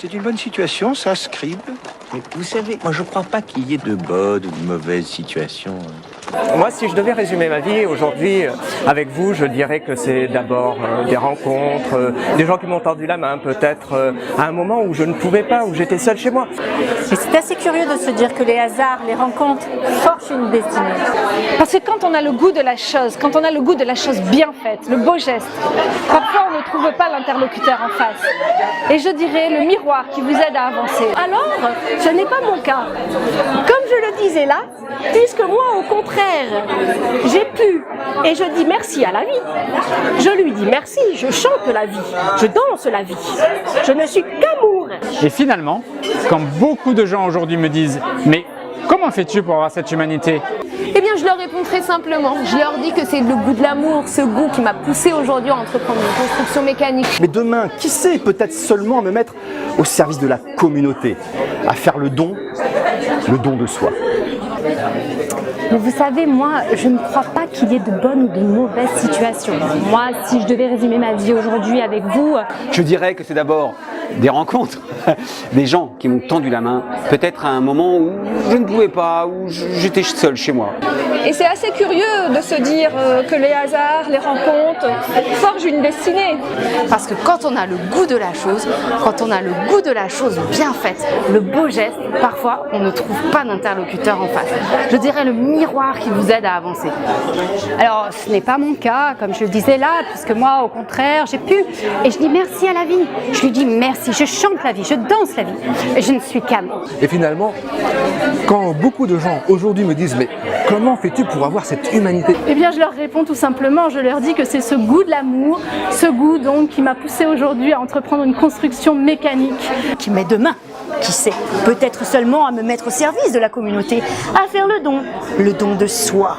C'est une bonne situation, ça, Scribe. Mais vous savez, moi je crois pas qu'il y ait de bonnes ou de mauvaises situations. Moi, si je devais résumer ma vie aujourd'hui avec vous, je dirais que c'est d'abord des rencontres, des gens qui m'ont tendu la main, peut-être à un moment où je ne pouvais pas, où j'étais seul chez moi. Et c'est assez curieux de se dire que les hasards, les rencontres forgent une destinée. Parce que quand on a le goût de la chose, quand on a le goût de la chose bien faite, le beau geste, parfois on ne trouve pas l'interlocuteur en face. Et je dirais le miroir qui vous aide à avancer. Alors, ce n'est pas mon cas. Comme je le disais là, puisque moi, au contraire, j'ai pu, et je dis merci à la vie. Je lui dis merci, je chante la vie, je danse la vie. Je ne suis qu'amour. Et finalement, quand beaucoup de gens aujourd'hui me disent « Mais comment fais-tu pour avoir cette humanité ?» Eh bien, je leur réponds très simplement. Je leur dis que c'est le goût de l'amour, ce goût qui m'a poussé aujourd'hui à entreprendre une construction mécanique. Mais demain, qui sait, peut-être seulement à me mettre au service de la communauté, à faire le don de soi. Mais vous savez, moi, je ne crois pas qu'il y ait de bonnes ou de mauvaises situations. Moi, si je devais résumer ma vie aujourd'hui avec vous... Je dirais que c'est d'abord des rencontres, des gens qui m'ont tendu la main, peut-être à un moment où je ne pouvais pas, où j'étais seul chez moi. Et c'est assez curieux de se dire que les hasards, les rencontres forgent une destinée. Parce que quand on a le goût de la chose, quand on a le goût de la chose bien faite, le beau geste, parfois on ne trouve pas d'interlocuteur en face. Je dirais le miroir qui vous aide à avancer. Alors, ce n'est pas mon cas, comme je le disais là, puisque moi, au contraire, j'ai pu. Et je dis merci à la vie. Je lui dis merci, je chante la vie, je danse la vie. Et je ne suis qu'amour. Et finalement, quand beaucoup de gens aujourd'hui me disent « Mais comment fais-tu pour avoir cette humanité ?» Eh bien, je leur réponds tout simplement, je leur dis que c'est ce goût de l'amour, ce goût donc qui m'a poussé aujourd'hui à entreprendre une construction mécanique. Qui m'est demain, qui sait, peut-être seulement à me mettre au service de la communauté, à faire le don de soi.